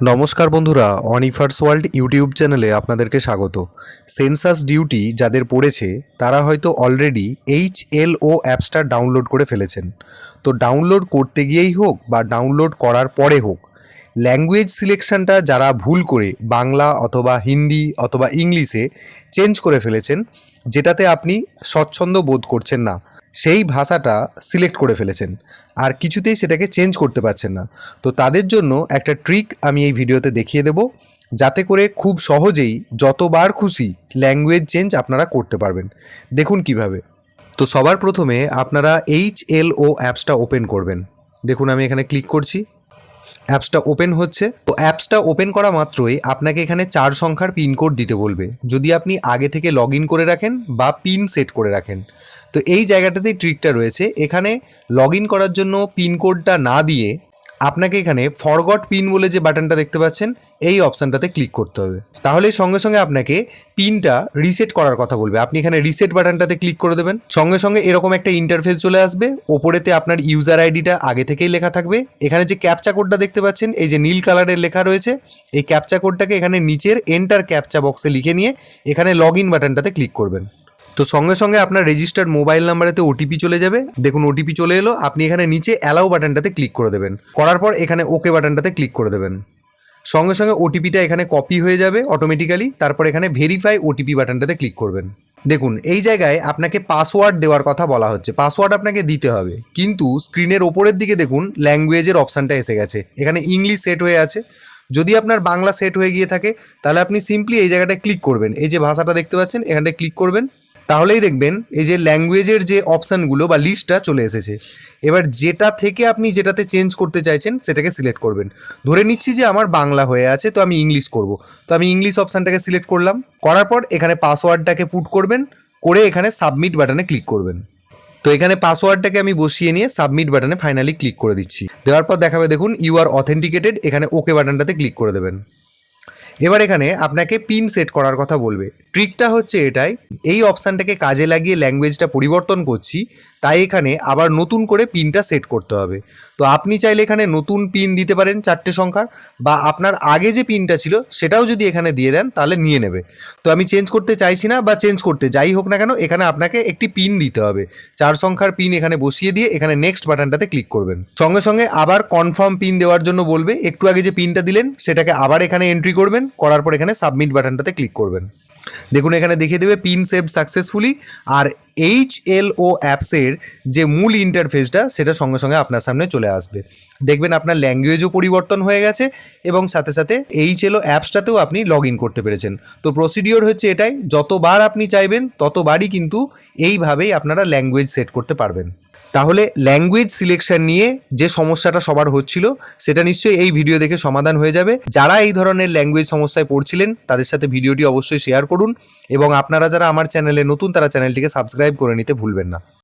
নমস্কার বন্ধুরা, অনিফার্স world YouTube চ্যানেলে আপনাদেরকে স্বাগত। সেন্সাস ডিউটি যাদের পড়েছে তারা হয়তো অলরেডি HLO অ্যাপসটা ডাউনলোড করে ফেলেছেন। তো ডাউনলোড করতে গিয়েই হোক বা ডাউনলোড করার পরে হোক, ল্যাঙ্গুয়েজ সিলেকশনটা যারা ভুল করে বাংলা অথবা হিন্দি অথবা ইংলিশে চেঞ্জ করে ফেলেছেন, যেটাতে আপনি স্বচ্ছন্দ বোধ করছেন না, সেই ভাষাটা সিলেক্ট করে ফেলেছেন আর কিছুতেই সেটাকে চেঞ্জ করতে পারছেন না, তো তাদের জন্য একটা ট্রিক আমি এই ভিডিওতে দেখিয়ে দেব, যাতে করে খুব সহজেই যতবার খুশি ল্যাঙ্গুয়েজ চেঞ্জ আপনারা করতে পারবেন। দেখুন কিভাবে। তো সবার প্রথমে আপনারা HLO অ্যাপসটা ওপেন করবেন। দেখুন আমি এখানে ক্লিক করছি, অ্যাপসটা ওপেন হচ্ছে। তো অ্যাপসটা ওপেন করা মাত্রই আপনাকে এখানে 4 সংখ্যার পিনকোড দিতে বলবে, যদি আপনি আগে থেকে লগ ইন করে রাখেন বা পিন সেট করে রাখেন। তো এই জায়গাটাতেই ট্রিকটা রয়েছে। এখানে লগ ইন করার জন্য পিনকোডটা না দিয়ে আপনাকে এখানে ফরগট পিন বলে যে বাটনটা দেখতে পাচ্ছেন, এই অপশানটাতে ক্লিক করতে হবে। তাহলে সঙ্গে সঙ্গে আপনাকে পিনটা রিসেট করার কথা বলবে। আপনি এখানে রিসেট বাটনটাতে ক্লিক করে দেবেন, সঙ্গে সঙ্গে এরকম একটা ইন্টারফেস চলে আসবে। ওপরেতে আপনার ইউজার আইডিটা আগে থেকেই লেখা থাকবে। এখানে যে ক্যাপচা কোডটা দেখতে পাচ্ছেন, এই যে নীল কালারের লেখা রয়েছে, এই ক্যাপচা কোডটাকে এখানে নিচের এন্টার ক্যাপচা বক্সে লিখে নিয়ে এখানে লগ ইন বাটনটাতে ক্লিক করবেন। তো সঙ্গে সঙ্গে আপনার রেজিস্টার্ড মোবাইল নাম্বারেতে ওটিপি চলে যাবে। দেখুন ওটিপি চলে এলো। আপনি এখানে নিচে অ্যালাউ বাটনটাতে ক্লিক করে দেবেন, করার পর এখানে ওকে বাটনটাতে ক্লিক করে দেবেন। সঙ্গে সঙ্গে ওটিপিটা এখানে কপি হয়ে যাবে অটোমেটিক্যালি। তারপর এখানে ভেরিফাই ওটিপি বাটনটাতে ক্লিক করবেন। দেখুন এই জায়গায় আপনাকে পাসওয়ার্ড দেওয়ার কথা বলা হচ্ছে, পাসওয়ার্ড আপনাকে দিতে হবে, কিন্তু স্ক্রিনের ওপরের দিকে দেখুন ল্যাঙ্গুয়েজের অপশানটা এসে গেছে। এখানে ইংলিশ সেট হয়ে আছে। যদি আপনার বাংলা সেট হয়ে গিয়ে থাকে তাহলে আপনি সিম্পলি এই জায়গাটায় ক্লিক করবেন। এই যে ভাষাটা দেখতে পাচ্ছেন, এখানটায় ক্লিক করবেন। তাহলেই দেখবেন এই যে ল্যাঙ্গুয়েজের যে অপশানগুলো বা লিস্টটা চলে এসেছে। এবার যেটা থেকে আপনি যেটাতে চেঞ্জ করতে চাইছেন সেটাকে সিলেক্ট করবেন। ধরে নিচ্ছি যে আমার বাংলা হয়ে আছে, তো আমি ইংলিশ করব। তো আমি ইংলিশ অপশানটাকে সিলেক্ট করলাম, করার পর এখানে পাসওয়ার্ডটাকে পুট করবেন, করে এখানে সাবমিট বাটনে ক্লিক করবেন। তো এখানে পাসওয়ার্ডটাকে আমি বসিয়ে নিয়ে সাবমিট বাটনে ফাইনালি ক্লিক করে দিচ্ছি। দেওয়ার পর দেখাবে দেখুন ইউ আর অথেন্টিকেটেড, এখানে ওকে বাটনটাতে ক্লিক করে দেবেন। এবার এখানে আপনাকে পিন সেট করার কথা বলবে। ট্রিকটা হচ্ছে এটাই, এই অপশানটাকে কাজে লাগিয়ে ল্যাঙ্গুয়েজটা পরিবর্তন করছি, তাই এখানে আবার নতুন করে পিনটা সেট করতে হবে। তো আপনি চাইলে এখানে নতুন পিন দিতে পারেন 4টে সংখ্যার, বা আপনার আগে যে পিনটা ছিল সেটাও যদি এখানে দিয়ে দেন তাহলে নিয়ে নেবে। তো আমি চেঞ্জ করতে চাইছি না, বা চেঞ্জ করতে যাই হোক না কেন, এখানে আপনাকে একটি পিন দিতে হবে। 4 সংখ্যার পিন এখানে বসিয়ে দিয়ে এখানে নেক্সট বাটনটাতে ক্লিক করবেন। সঙ্গে সঙ্গে আবার কনফার্ম পিন দেওয়ার জন্য বলবে। একটু আগে যে পিনটা দিলেন সেটাকে আবার এখানে এন্ট্রি করবেন, করার পর এখানে সাবমিট বাটনটাতে ক্লিক করবেন। দেখুন এখানে দেখিয়ে দেবে পিন সেভড সাকসেসফুলি, আর HLO অ্যাপসের যে মূল ইন্টারফেসটা সেটা সঙ্গে সঙ্গে আপনার সামনে চলে আসবে। দেখবেন আপনার ল্যাঙ্গুয়েজও পরিবর্তন হয়ে গেছে এবং সাথে সাথে HLO অ্যাপসটাতেও আপনি লগ ইন করতে পেরেছেন। তো প্রসিডিওর হচ্ছে এটাই, যতবার আপনি চাইবেন ততবারই কিন্তু এইভাবেই আপনারা ল্যাঙ্গুয়েজ সেট করতে পারবেন। তাহলে ল্যাঙ্গুয়েজ সিলেকশন নিয়ে যে সমস্যাটা সবার হচ্ছিল সেটা নিশ্চয়ই এই ভিডিও দেখে সমাধান হয়ে যাবে। যারা এই ধরনের ল্যাঙ্গুয়েজ সমস্যায় পড়ছিলেন তাদের সাথে ভিডিওটি অবশ্যই শেয়ার করুন, এবং আপনারা যারা আমার চ্যানেলে নতুন তারা চ্যানেলটিকে সাবস্ক্রাইব করে নিতে ভুলবেন না।